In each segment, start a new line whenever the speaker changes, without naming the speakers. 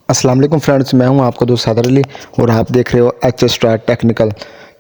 अस्सलाम वालेकुम फ्रेंड्स, मैं हूं आपका दोस्त सादर अली और आप देख रहे हो एच एस स्टार टेक्निकल।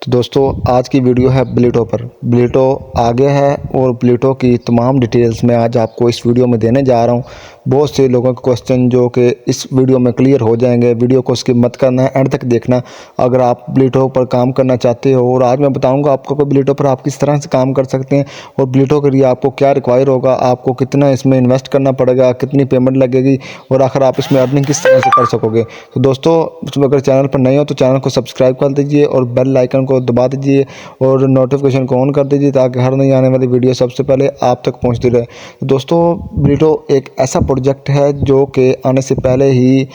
तो दोस्तों, आज की वीडियो है ब्लीटो पर। ब्लीटो आ गया है और ब्लीटो की तमाम डिटेल्स मैं आज आपको इस वीडियो में देने जा रहा हूं। बहुत से लोगों के क्वेश्चन जो कि इस वीडियो में क्लियर हो जाएंगे। वीडियो को स्किप मत करना है, एंड तक देखना अगर आप ब्लीटो पर काम करना चाहते हो। और आज मैं बताऊँगा आपको कि ब्लीटो पर आप किस तरह से काम कर सकते हैं और ब्लीटो के लिए आपको क्या रिक्वायर होगा, आपको कितना इसमें इन्वेस्ट करना पड़ेगा, कितनी पेमेंट लगेगी और आखिर आप इसमें अर्निंग किस तरह से कर सकोगे। तो दोस्तों, अगर चैनल पर नए हो तो चैनल को सब्सक्राइब कर दीजिए और बेल आइकन को दबा दीजिए और नोटिफिकेशन को ऑन कर दीजिए ताकि हर नई आने वाली वीडियो सबसे पहले आप तक पहुंचती रहे। तो दोस्तों, ब्लीटो एक ऐसा प्रोजेक्ट है जो कि आने से पहले ही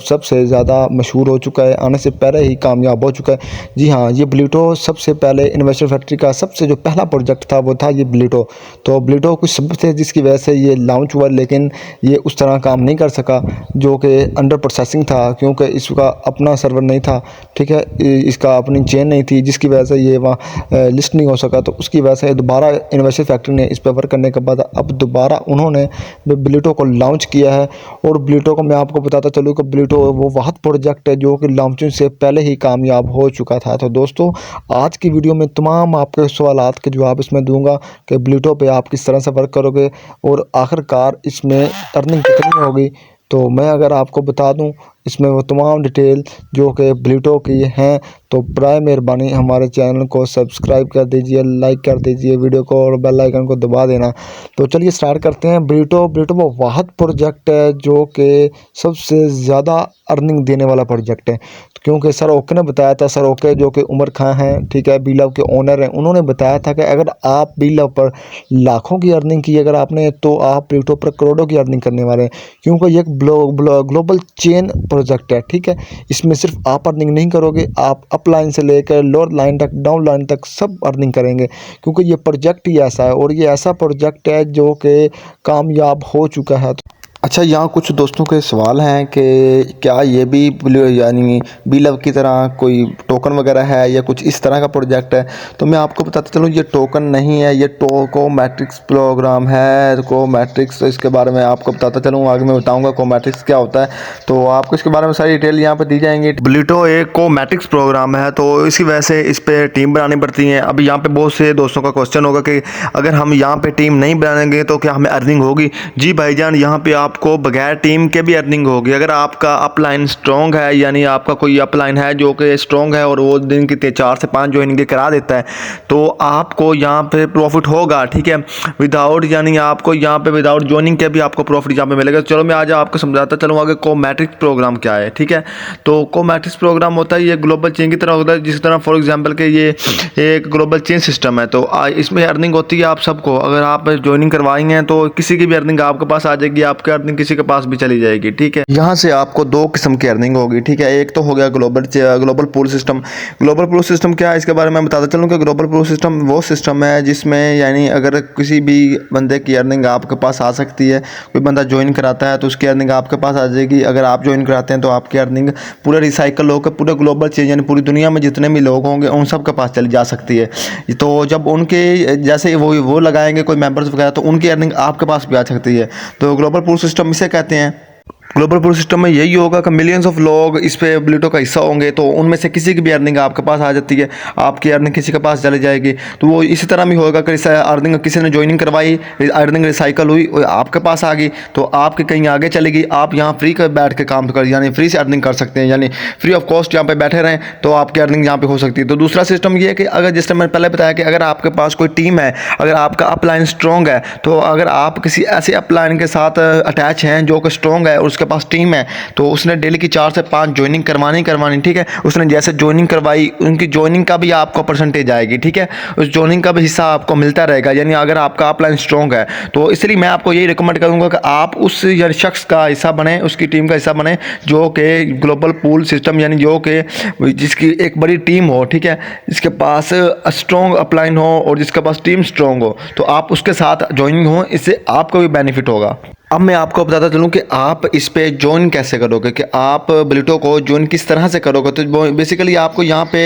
सबसे ज़्यादा मशहूर हो चुका है, आने से पहले ही कामयाब हो चुका है। जी हाँ, ये ब्लीटो सबसे पहले इन्वेस्टर फैक्ट्री का सबसे जो पहला प्रोजेक्ट था वो था ये ब्लीटो। तो ब्लीटो कुछ सबब थे जिसकी वजह से ये लॉन्च हुआ, लेकिन ये उस तरह काम नहीं कर सका जो कि अंडर प्रोसेसिंग था, क्योंकि इसका अपना सर्वर नहीं था। ठीक है, इसका अपनी चेन नहीं थी जिसकी वजह से ये वहाँ लिस्ट नहीं हो सका। तो उसकी वजह से दोबारा इन्वेस्टर फैक्ट्री ने इस पर वर्क करने के बाद अब दोबारा उन्होंने ब्लीटो को लॉन्च किया है। और ब्लीटो को मैं आपको बताता चलूँ कि ब्लीटो वो वह प्रोजेक्ट है जो कि लॉन्चिंग से पहले ही कामयाब हो चुका था। तो दोस्तों, आज की वीडियो में तमाम आपके सवालात के जवाब इसमें दूंगा कि ब्लीटो पे आप किस तरह से वर्क करोगे और आखिरकार इसमें अर्निंग कितनी होगी। तो मैं अगर आपको बता दूं इसमें वो तमाम डिटेल जो कि ब्लीटो की हैं, तो बराए मेहरबानी हमारे चैनल को सब्सक्राइब कर दीजिए, लाइक कर दीजिए वीडियो को और बेल आइकन को दबा देना। तो चलिए स्टार्ट करते हैं। ब्लीटो वो वाहिद प्रोजेक्ट है जो कि सबसे ज़्यादा अर्निंग देने वाला प्रोजेक्ट है, क्योंकि सर ओके ने बताया था। सर ओके जो कि उमर खां हैं, ठीक है, बीलव के ओनर हैं, उन्होंने बताया था कि अगर आप बीलव पर लाखों की अर्निंग की अगर आपने, तो आप ब्लीटो पर करोड़ों की अर्निंग करने वाले हैं, क्योंकि ये एक ग्लोबल चेन प्रोजेक्ट है। ठीक है, इसमें सिर्फ आप अर्निंग नहीं करोगे, आप अप लाइन से लेकर लोअर लाइन तक, डाउन लाइन तक सब अर्निंग करेंगे, क्योंकि ये प्रोजेक्ट ही ऐसा है और ये ऐसा प्रोजेक्ट है जो कि कामयाब हो चुका है। अच्छा, यहाँ कुछ दोस्तों के सवाल हैं कि क्या ये भी यानी बीलव की तरह कोई टोकन वगैरह है या कुछ इस तरह का प्रोजेक्ट है। तो मैं आपको बताता चलूँ, ये टोकन नहीं है, ये कोमैट्रिक्स प्रोग्राम है। कोमैट्रिक्स, तो इसके बारे में आपको बताता चलूँ, आगे मैं बताऊँगा कोमैट्रिक्स क्या होता है। तो आपको इसके बारे में सारी डिटेल यहाँ पर दी जाएंगी। ब्लीटो एक कोमैट्रिक्स प्रोग्राम है, तो इसी वजह से इस पर टीम बनानी पड़ती है। अभी यहाँ पर बहुत से दोस्तों का क्वेश्चन होगा कि अगर हम यहाँ पर टीम नहीं बनाएंगे तो क्या हमें अर्निंग होगी। जी भाईजान, यहाँ पर आपको बगैर टीम के भी अर्निंग होगी। अगर आपका अपलाइन स्ट्रॉन्ग है, यानी आपका कोई अपलाइन है जो कि स्ट्रॉन्ग है और वो दिन की 4 से 5 ज्वाइनिंग करा देता है, तो आपको यहाँ पे प्रॉफिट होगा। ठीक है, विदाउट यानी आपको यहाँ पे विदाउट ज्वाइनिंग के भी आपको प्रॉफिट यहाँ पे मिलेगा। चलो मैं आज आपको समझाता चलूँ आगे कोमैट्रिक्स प्रोग्राम क्या है। ठीक है, तो कोमैट्रिक्स प्रोग्राम होता है, ये ग्लोबल चेन की तरह होता है, जिस तरह फॉर एग्जाम्पल के ये एक ग्लोबल चेन सिस्टम है। तो इसमें अर्निंग होती है आप सबको, अगर आप ज्वाइनिंग करवाएंगे हैं तो किसी की भी अर्निंग आपके पास आ जाएगी, आपकी अर्निंग किसी के पास भी चली जाएगी। ठीक है, यहाँ से आपको दो किस्म की अर्निंग होगी। ठीक है, एक तो हो गया global pool system. Global pool system क्या है, इसके बारे में बताता चलूँ कि ग्लोबल पूल सिस्टम वो सिस्टम है जिसमें यानी अगर किसी भी बंदे की अर्निंग आपके पास आ सकती है, कोई बंदा ज्वाइन कराता है तो उसकी अर्निंग आपके पास आ जाएगी। अगर आप ज्वाइन कराते हैं तो आपकी अर्निंग पूरे रिसाइकल होकर पूरे ग्लोबल चेंज यानी पूरी दुनिया में जितने भी लोग होंगे उन सब के पास चली जा सकती है। तो जब उनके जैसे वो लगाएंगे कोई मेंबर्स वगैरह, तो उनकी अर्निंग आपके पास भी आ सकती है। तो ग्लोबल पूल सिस्टम इसे कहते हैं। ग्लोबल पूल सिस्टम में यही होगा कि मिलियंस ऑफ लोग इस पे ब्लीटो का हिस्सा होंगे, तो उनमें से किसी की भी अर्निंग आपके पास आ जाती है, आपकी अर्निंग किसी के पास चली जाएगी। तो वो इसी तरह भी होगा कि अर्निंग किसी ने ज्वाइनिंग करवाई, अर्निंग रिसाइकल हुई, आपके पास आ गई, तो आपके कहीं आगे चलेगी, आप यहाँ फ्री कर बैठ के काम कर यानी फ्री से अर्निंग कर सकते हैं, यानी फ्री ऑफ कॉस्ट यहाँ पे बैठे रहें तो आपकी अर्निंग यहाँ पे हो सकती है। तो दूसरा सिस्टम ये है कि अगर जिस टाइम मैंने पहले बताया कि अगर आपके पास कोई टीम है, अगर आपका अपलाइन स्ट्रॉन्ग है, तो अगर आप किसी ऐसे अपलाइन के साथ अटैच हैं जो कि स्ट्रॉन्ग है और उसके पास टीम है, तो उसने डेली की 4 से 5 ज्वाइनिंग करवानी। ठीक है, उसने जैसे ज्वाइनिंग करवाई उनकी ज्वाइनिंग का भी आपको परसेंटेज आएगी। ठीक है, उस ज्वाइनिंग का भी हिस्सा आपको मिलता रहेगा, यानी अगर आपका अपलाइन स्ट्रॉन्ग है। तो इसलिए मैं आपको यही रिकमेंड करूंगा कि आप उस शख्स का हिस्सा बने, उसकी टीम का हिस्सा बने जो कि ग्लोबल पूल सिस्टम यानी जो कि जिसकी एक बड़ी टीम हो। ठीक है, जिसके पास स्ट्रॉन्ग अपलाइन हो और जिसके पास टीम स्ट्रॉन्ग हो, तो आप उसके साथ ज्वाइनिंग हो, इससे आपको भी बेनिफिट होगा। अब मैं आपको बताता चलूँ कि आप इस पे ज्वाइन कैसे करोगे, कि आप ब्लिटो को ज्वाइन किस तरह से करोगे। तो बेसिकली आपको यहाँ पे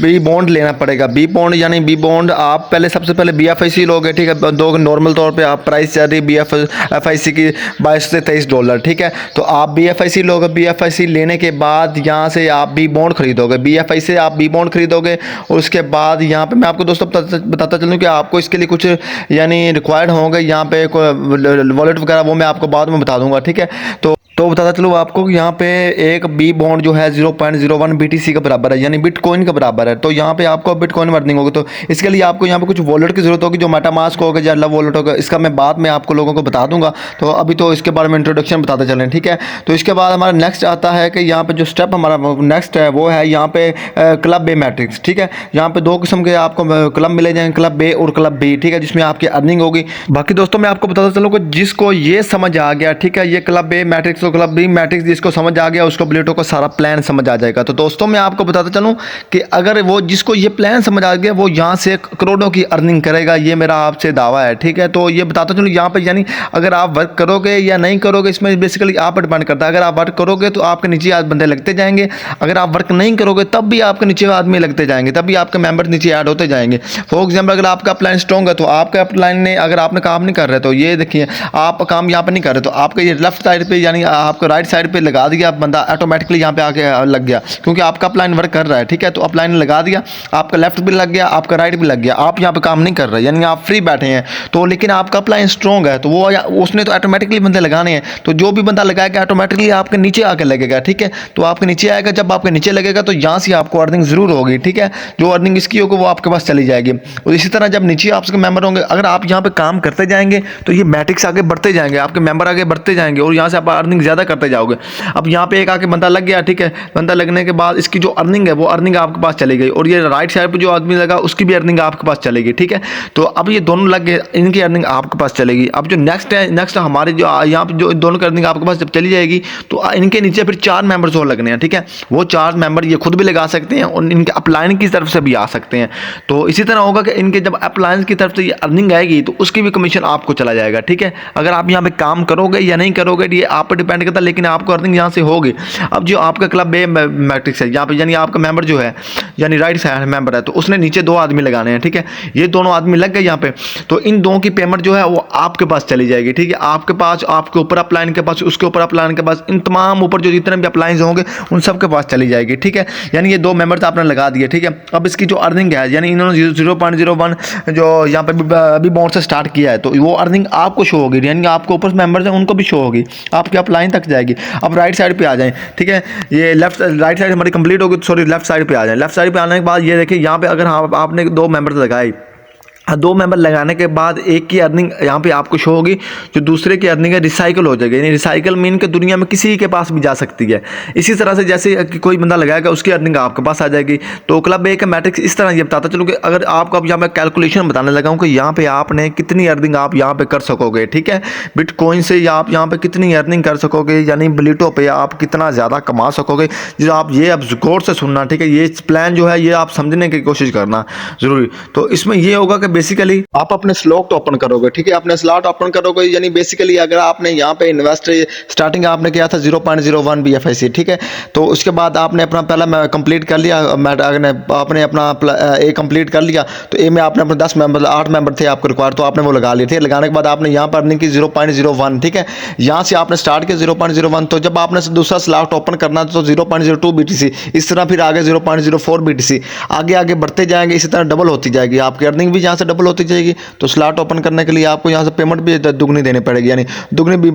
बी बॉन्ड लेना पड़ेगा। बी बॉन्ड यानी बी बॉन्ड आप पहले सबसे पहले BFIC लोगे, ठीक है। दो नॉर्मल तौर पे आप प्राइस चल रही BFIC की 22 से 23 डॉलर, ठीक है। तो आप BFIC लोगे, BFIC लेने के बाद यहाँ से आप बी बॉन्ड खरीदोगे, BFIC से आप बी बॉन्ड खरीदोगे। और उसके बाद यहाँ पे मैं आपको दोस्तों बताता चलूँ कि आपको इसके लिए कुछ यानी रिक्वायर्ड होंगे यहाँ पे वॉलेट वगैरह, वो मैं आपको बाद में बता दूंगा, ठीक है। तो बताता चलो आपको कि यहाँ पे एक बी बॉन्ड जो है 0.01 BTC के बराबर है, यानी बिटकॉइन के बराबर है। तो यहाँ पे आपको बिटकॉइन अर्निंग होगी। तो इसके लिए आपको यहाँ पे कुछ वॉलेट की जरूरत होगी, जो मेटामास्क होगा या लव वॉलेट होगा। इसका मैं बाद में आपको लोगों को बता दूंगा। तो अभी तो इसके बारे में इंट्रोडक्शन बताते चलें, ठीक है। तो इसके बाद हमारा नेक्स्ट आता है कि यहाँ पे जो स्टेप हमारा नेक्स्ट है वो है यहाँ पे क्लब बे मैट्रिक्स, ठीक है। यहाँ पे दो किस्म के आपको क्लब मिले जाएंगे, क्लब बे और क्लब बी, ठीक है, जिसमें आपकी अर्निंग होगी। बाकी दोस्तों मैं आपको बताता चलूँ कि जिसको ये समझ आ गया, ठीक है, ये क्लब बे मैट्रिक्स और क्लब बी मैट्रिक्स जिसको समझ आ गया उसको ब्लिटो का सारा प्लान समझ आ जाएगा। तो दोस्तों मैं आपको बताता चलूँ कि अगर वो जिसको ये प्लान समझ आ गया वो यहाँ से करोड़ों की अर्निंग करेगा, ये मेरा आपसे दावा है, ठीक है। तो ये बताता चलूँ यहाँ पे यानी अगर आप वर्क करोगे या नहीं करोगे इसमें बेसिकली आप पर डिपेंड करता है। अगर आप वर्क करोगे तो आपके नीचे बंदे लगते जाएंगे, अगर आप वर्क नहीं करोगे तब भी आपके नीचे आदमी लगते जाएंगे, तब भी आपके मेंबर नीचे ऐड होते जाएंगे। फॉर एग्जाम्पल अगर आपका प्लान स्ट्रॉन्ग है तो आपका प्लान ने अगर आपने काम नहीं कर रहे तो ये देखिए आप काम यहाँ पे नहीं कर रहे तो आपके ये लेफ्ट साइड पे यानी आपको राइट साइड पे लगा दिया बंदा, ऑटोमेटिकली यहाँ पे आके लग गया, क्योंकि आपका प्लान वर्क कर रहा है, ठीक है। तो अपलाइन लगा दिया, आपका लेफ्ट भी लग गया, आपका राइट भी लग गया, आप यहाँ पे काम नहीं कर रहे यानी आप फ्री बैठे हैं। तो लेकिन आपका प्लान स्ट्रॉन्ग है तो वो उसने तो ऑटोमेटिकली बंदे लगाने हैं, तो जो भी बंदा लगाएगा ऑटोमेटिकली आपके नीचे आके लगेगा, ठीक है। तो आपके नीचे आएगा, जब आपके नीचे लगेगा तो यहाँ से आपको अर्निंग जरूर होगी, ठीक है। जो अर्निंग इसकी होगी वो आपके पास चली जाएगी। और इसी तरह जब नीचे आपके मेंबर होंगे, अगर आप यहाँ पे काम करते जाएंगे तो ये मैट्रिक्स आगे बढ़ते जाएंगे, आपके मेंबर आगे बढ़ते जाएंगे और यहाँ से आप अर्निंग ज़्यादा करते जाओगे। अब यहाँ पे एक आके बंदा लग गया, ठीक है, बंदा लगने के बाद इसकी जो अर्निंग है वो अर्निंग आपके पास चली गई, और ये राइट साइड पे जो आदमी लगा उसकी भी अर्निंग आपके पास चलेगी, ठीक है। तो अब ये दोनों लग गए, इनकी अर्निंग आपके पास चलेगी। अब जो नेक्स्ट है, नेक्स्ट हमारे जो यहाँ पे जो दोनों की अर्निंग आपके पास जब चली जाएगी तो इनके नीचे फिर 4 मेंबर्स और लगने हैं, ठीक है। वो 4 मेंबर ये खुद भी लगा सकते हैं और इनके अपलाइन की तरफ से भी आ सकते हैं। तो इसी तरह होगा कि इनके जब अपलाइन की तरफ से ये अर्निंग आएगी तो उसकी भी कमीशन आपको चला जाएगा, ठीक है। अगर आप यहाँ पे काम करोगे या नहीं करोगे ये आप पर डिपेंड करता है, लेकिन आपको अर्निंग यहाँ से होगी। अब जो आपका क्लब बे मैट्रिक्स है यहाँ पे यानी आपका मेंबर जो है यानी राइट साइड मेंबर है, तो उसने नीचे 2 आदमी लगाने हैं, ठीक है। ये दोनों आदमी लग गए यहाँ पे, तो इन दोनों की पेमेंट जो है वो आपके पास चली जाएगी, ठीक है। आपके पास, आपके ऊपर अपलाइन के पास, उसके ऊपर अपलाइन के पास, इन तमाम ऊपर जो जितने भी अपलाइंस होंगे उन सब के पास चली जाएगी, ठीक है। यानी ये 2 मेंबर्स आपने लगा दिए, ठीक है। अब इसकी जो अर्निंग है यानी इन्होंने 0.01 जो यहाँ पे अभी बॉन्ड से स्टार्ट किया है तो वो अर्निंग आपको शो होगी, यानी आपके ऊपर मेंबर्स हैं उनको भी शो होगी, आपके अपलाइन तक जाएगी। अब राइट साइड पे आ जाएं, ठीक है, ये राइट साइड हमारी कंप्लीट होगी, सॉरी लेफ्ट साइड पे आ जाए। लेफ्ट साइड पे आने के बाद ये देखिए यहाँ पे अगर आपने 2 मेंबर्स लगाए, 2 मेंबर लगाने के बाद एक की अर्निंग यहाँ पे आपको शो होगी, जो दूसरे की अर्निंग है रिसाइकल हो जाएगी, यानी रिसाइकल मीन के दुनिया में किसी के पास भी जा सकती है। इसी तरह से जैसे कि कोई बंदा लगाएगा उसकी अर्निंग आपके पास आ जाएगी। तो क्लब बे का मैट्रिक्स इस तरह ये बताता चलूँ कि अगर आपको अब यहाँ पे कैलकुलेशन बताने लगा हूँ कि यहाँ पे आपने कितनी अर्निंग आप यहाँ पे कर सकोगे, ठीक है। बिटकॉइन से या आप यहाँ पे कितनी अर्निंग कर सकोगे, यानी ब्लिटो पे आप कितना ज़्यादा कमा सकोगे, जो आप ये अब गौर से सुनना, ठीक है। ये प्लान जो है ये आप समझने की कोशिश करना जरूरी। तो इसमें ये होगा कि बेसिकली आप अपने स्लॉट ओपन करोगे, ठीक है, अपने स्लॉट ओपन करोगे, यानी बेसिकली अगर आपने यहाँ पे इन्वेस्ट स्टार्टिंग आपने किया था 0.01 BFIC, ठीक है। तो उसके बाद आपने अपना पहला कंप्लीट कर लिया, आपने अपना ए कंप्लीट कर लिया, तो ए में आपने अपने 10 मेंबर 8 मेंबर थे आपको रिक्वायर, तो आपने वो लगा लिए थे। लगाने के बाद आपने यहाँ पर अर्निंग की 0.01, ठीक है। यहाँ से आपने स्टार्ट किया 0.01, तो जब आपने दूसरा स्लॉट ओपन करना तो 0.02 BTC, इस तरह फिर आगे 0.04 BTC, आगे आगे बढ़ते जाएंगे, इसी तरह डबल होती जाएगी, आपकी अर्निंग भी यहाँ से डबल होती जाएगी। तो स्लॉट ओपन करने के लिए आपको यहाँ से पेमेंट भी दुगनी देनी पड़ेगी, यानी दुगनी भी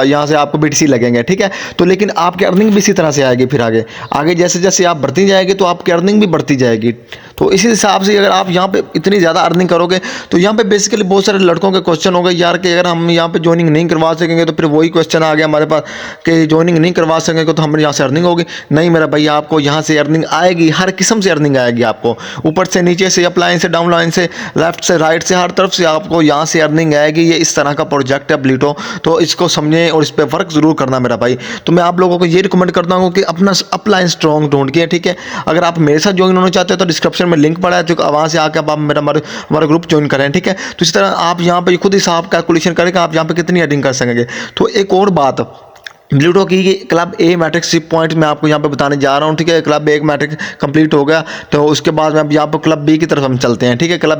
यहाँ से आपको BTC लगेंगे, ठीक है। तो लेकिन आपकी अर्निंग भी इसी तरह से आएगी, फिर आगे आगे जैसे जैसे आप बढ़ती जाएगी तो आपकी अर्निंग भी बढ़ती जाएगी। तो इसी हिसाब से अगर आप यहाँ पे इतनी ज़्यादा अर्निंग करोगे तो यहाँ पे बेसिकली बहुत सारे लड़कों के क्वेश्चन हो गए यार कि अगर हम यहाँ पे ज्वाइनिंग नहीं करवा सकेंगे, तो फिर वही क्वेश्चन आ गया हमारे पास कि ज्वाइनिंग नहीं करवा सकेंगे तो हमारे यहाँ से अर्निंग होगी। नहीं मेरा भाई, आपको यहाँ से अर्निंग आएगी, हर किस्म से अर्निंग आएगी आपको, ऊपर से नीचे से, अप लाइन से, डाउन लाइन से, लेफ्ट से, राइट से, हर तरफ से आपको यहाँ से अर्निंग आएगी। ये इस तरह का प्रोजेक्ट है ब्लिटो, तो इसको समझें और इस पर वर्क जरूर करना मेरा भाई। तो मैं आप लोगों को ये रिकमेंड करता हूँ कि अपना अपलाइन स्ट्रॉन्ग ढूंढ के, ठीक है। अगर आप मेरे साथ ज्वाइन होना चाहते हैं तो डिस्क्रिप्शन डिस्क्रिप्शन में लिंक पड़ा है, तो वहाँ से आकर आप मेरा हमारा ग्रुप ज्वाइन करें, ठीक है। तो इस तरह आप यहाँ पे खुद हिसाब कैलकुलेशन करें आप यहाँ पे कितनी अर्निंग कर सकेंगे। तो एक और बात, ब्लूटो की क्लब ए मैट्रिक शिप पॉइंट मैं आपको यहाँ पे बताने जा रहा हूँ, ठीक है। क्लब ए मैट्रिक कंप्लीट हो गया, तो उसके बाद में यहाँ पर क्लब बी की तरफ हम चलते हैं, ठीक है। क्लब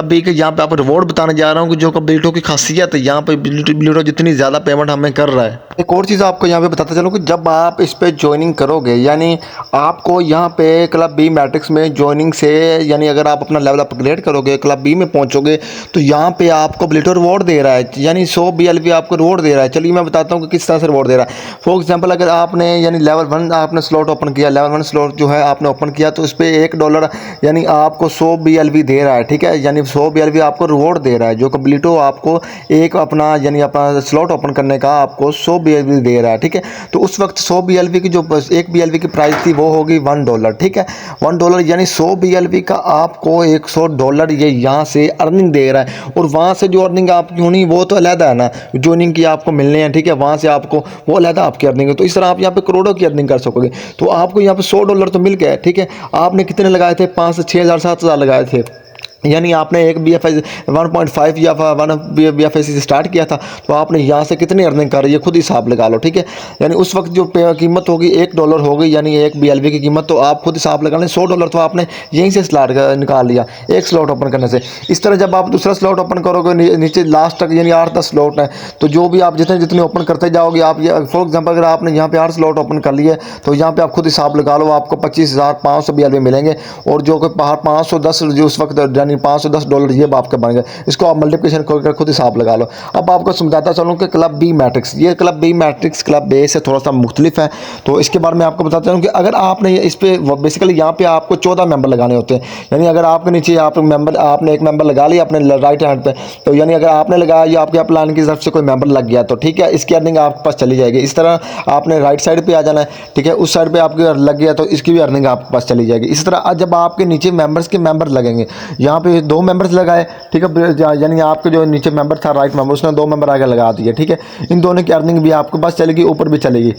बी के यहाँ पे आपको रिवॉर्ड बताने जा रहा हूँ कि जो ब्लूटो की खासियत है, यहाँ पे ब्लूटो जितनी ज़्यादा पेमेंट हमें कर रहा है। एक और चीज़ आपको यहाँ पे बताता चलूँ कि जब आप इस पर ज्वाइनिंग करोगे, यानी आपको यहाँ पे क्लब बी मैट्रिक्स में ज्वाइनिंग से, यानी अगर आप अपना लेवल अपग्रेड करोगे, क्लब बी में पहुँचोगे, तो यहाँ पे आपको ब्लूटो रिवॉर्ड दे रहा है, यानी 100 BLV आपको रिवॉर्ड दे रहा है। चलिए मैं बताता हूँ कि किस तरह से रिवॉर्ड दे रहा है। फॉर एग्जांपल, अगर आपने यानी लेवल 1 आपने स्लॉट ओपन किया, लेवल 1 स्लॉट जो है आपने ओपन किया, तो इस पर $1 यानी आपको 100 BLV दे रहा है, ठीक है। यानी 100 BLV आपको रिवॉर्ड दे रहा है, जो कि ब्लूटो आपको एक अपना यानी अपना स्लॉट ओपन करने का आपको 100 BLV दे रहा है, ठीक है। तो उस वक्त 100 BLV की जो 1 BLV की प्राइस थी वो होगी $1, ठीक है। $1 यानी 100 BLV का आपको $100 ये यहाँ से अर्निंग दे रहा है। और वहाँ से जो अर्निंग आपकी होनी वो तो अलहदा है ना, ज्वाइनिंग की आपको मिलने हैं, ठीक है। वहाँ से आपको वो अलहदा आपकी अर्निंग है। तो इस तरह आप यहाँ पे करोड़ों की अर्निंग कर सकोगे। तो आपको यहाँ पे $100 तो मिल गया, ठीक है। आपने कितने लगाए थे? 5 से 6 हज़ार 7 हज़ार लगाए थे, यानी आपने एक BFI 1.5 या 1 BFI से स्टार्ट किया था, तो आपने यहाँ से कितनी अर्निंग कर रही है खुद हिसाब लगा लो, ठीक है। यानी उस वक्त जो कीमत होगी $1 होगी, यानी एक BLV की कीमत, तो आप खुद हिसाब लगा लें। $100 तो आपने यहीं से स्टार्ट निकाल लिया एक स्लॉट ओपन करने से। इस तरह जब आप दूसरा स्लॉट ओपन करोगे नीचे लास्ट तक, यानी 8-10 स्लॉट है, तो जो भी आप जितने ओपन करते जाओगे आप, फॉर एग्जाम्पल अगर आपने यहाँ पे 8 स्लॉट ओपन कर लिए, तो यहाँ पे आप खुद हिसाब लगा लो, आपको 25,500 BLV मिलेंगे। और जो कि 510 जो उस वक्त यानी $510 ये आपके बन गए। इसको आप मल्टीप्लिकेशन करके खुद हिसाब लगा लो। अब आपको समझाता चलूँ कि क्लब बी मैट्रिक्स, ये क्लब बी मैट्रिक्स क्लब ए से थोड़ा सा मुख्तलिफ है। तो इसके बारे में आपको बताता हूँ कि अगर आपने इस पर बेसिकली यहाँ पे आपको 14 मेंबर लगाने होते हैं। यानी अगर आपके नीचे आपने एक मेंबर लगा लिया अपने राइट हैंड पे, तो यानी अगर आपने लगाया या आपके प्लान की तरफ से कोई मेंबर लग गया, तो ठीक है, इसकी अर्निंग आपके पास चली जाएगी। इस तरह आपने राइट साइड पर आ जाना है, ठीक है। उस साइड पर आपके लग गया तो इसकी भी अर्निंग आपके पास चली जाएगी। इस तरह जब आपके नीचे मेंबर्स के मेंबर लगेंगे, यहाँ पे 2 मेंबर्स लगाए, ठीक है, यानी आपके जो नीचे मेंबर था राइट मेंबर, उसने 2 मेंबर आगे लगा दिए, ठीक है। इन दोनों की अर्निंग भी आपके पास चलेगी, ऊपर भी चलेगी।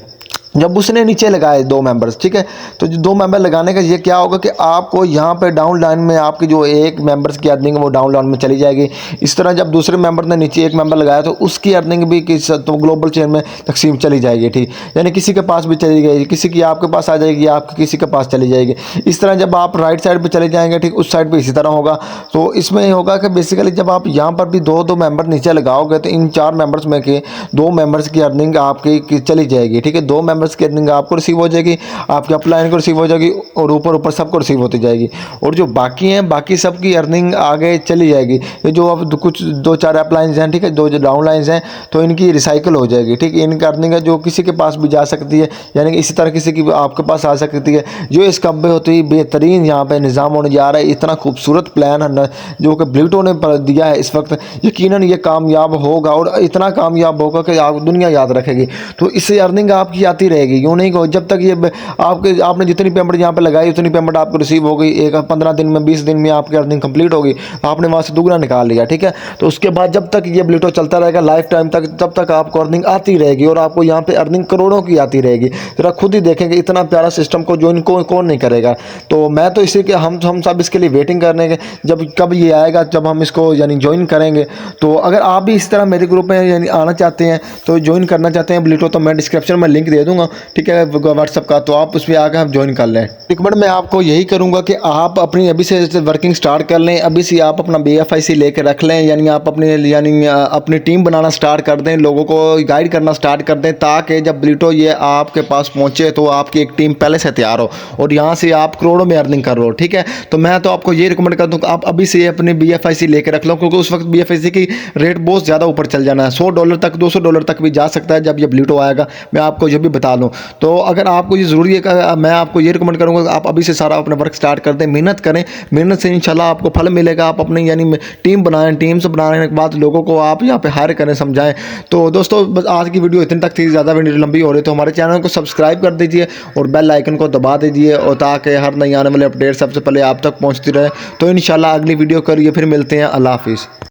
जब उसने नीचे लगाए 2 मेंबर्स, ठीक है, तो जो 2 मेंबर लगाने का ये क्या होगा कि आपको यहाँ पे डाउन लाइन में आपकी जो एक मेंबर्स की अर्निंग है वो डाउन लाइन में चली जाएगी। इस तरह जब दूसरे मेंबर ने नीचे एक मेंबर लगाया तो उसकी अर्निंग भी तो ग्लोबल चेन में तकसीम चली जाएगी, ठीक। यानी किसी के पास भी चली जाएगी, किसी की आपके पास आ जाएगी, आपकी किसी के पास चली जाएगी। इस तरह जब आप राइट साइड पर चले जाएंगे, ठीक, उस साइड पर इसी तरह होगा। तो इसमें ये होगा कि बेसिकली जब आप यहाँ पर भी 2-2 मेंबर नीचे लगाओगे, तो इन 4 मेंबर्स में के 2 मेंबर्स की अर्निंग आपकी चली जाएगी, ठीक है। 2 मेंबर्स की अर्निंग आपको रिसीव हो जाएगी, आपके अपलाइन को रिसीव हो जाएगी, और ऊपर सबको रिसीव होती जाएगी। और जो बाकी हैं, बाकी सबकी अर्निंग आगे चली जाएगी। ये जो अब कुछ 2-4 अपलाइंस हैं, ठीक है, 2 जो डाउन लाइन्स हैं, तो इनकी रिसाइकिल हो जाएगी, ठीक है। इनकी अर्निंग है जो किसी के पास भी जा सकती है, यानी कि इसी तरह किसी की आपके पास आ सकती है। जो इस कब्बे होती है बेहतरीन यहाँ पे निज़ाम होने जा रहा है। इतना खूबसूरत प्लान है जो कि ब्लूटो ने दिया है इस वक्त, यकीनन ये कामयाब होगा, और इतना कामयाब होगा कि दुनिया याद रखेगी। तो इससे अर्निंग आपकी आती रहेगी, यूँ नहीं जब तक ये आपने जितनी पेमेंट यहाँ पे लगाई उतनी पेमेंट आपको रिसीव हो गई। 15 दिन में 20 दिन में आपकी अर्निंग कंप्लीट होगी, आपने वहाँ से दुगना निकाल लिया, ठीक है। तो उसके बाद जब तक ये ब्लूटो चलता रहेगा लाइफ टाइम तक, तब तक आपको अर्निंग आती रहेगी, और आपको यहाँ पे अर्निंग करोड़ों की आती रहेगी। जरा खुद ही देखेंगे, इतना प्यारा सिस्टम को ज्वाइन कौन नहीं करेगा। तो मैं तो इसी के हम सब इसके लिए वेटिंग करने के, जब कब ये आएगा, जब हम इसको यानी ज्वाइन करेंगे। तो अगर आप भी इस तरह मेरे ग्रुप में यानी आना चाहते हैं, तो ज्वाइन करना चाहते हैं ब्लूटो, तो मैं डिस्क्रिप्शन में लिंक दे दूँगा, ठीक है, व्हाट्सअप का, तो आप उसमें आकर आप ज्वाइन कर लें। रिकमेंड मैं आपको यही करूंगा कि आप अपनी अभी से वर्किंग स्टार्ट कर लें, अभी से आप अपना BFIC लेकर रख लें, यानी आप अपनी टीम बनाना स्टार्ट कर दें, लोगों को गाइड करना स्टार्ट कर दें, ताकि जब ब्लूटो ये आपके पास पहुंचे तो आपकी एक टीम पहले से तैयार हो, और यहाँ से आप करोड़ों में अर्निंग कर लो, ठीक है। तो मैं तो आपको ये रिकमेंड कर दूँ आप अभी से अपनी BFIC लेकर रख लो, क्योंकि उस वक्त BFIC की रेट बहुत ज़्यादा ऊपर चल जाना है, $100 तक, $200 तक भी जा सकता है जब ये ब्लूटो आएगा। मैं आपको ये भी बता दूँ। तो अगर आपको ये ज़रूरी है, मैं आपको ये रिकमेंड करूँगा कि आप अभी से सारा अपना वर्क स्टार्ट कर दें, मेहनत करें, मेहनत से इंशाल्लाह आपको फल मिलेगा। आप अपनी यानी टीम बनाएं, टीम से बनाने के बाद लोगों को आप यहाँ पे हायर करें, समझाएं। तो दोस्तों बस आज की वीडियो इतनी तक थी, ज़्यादा वीडियो लंबी हो रही तो हमारे चैनल को सब्सक्राइब कर दीजिए और बेल आइकन को दबा दीजिए, और ताकि हर नई आने वाले अपडेट सबसे पहले आप तक पहुँचती रहे। तो इंशाल्लाह अगली वीडियो करिए, फिर मिलते हैं। अल्लाह हाफिज़।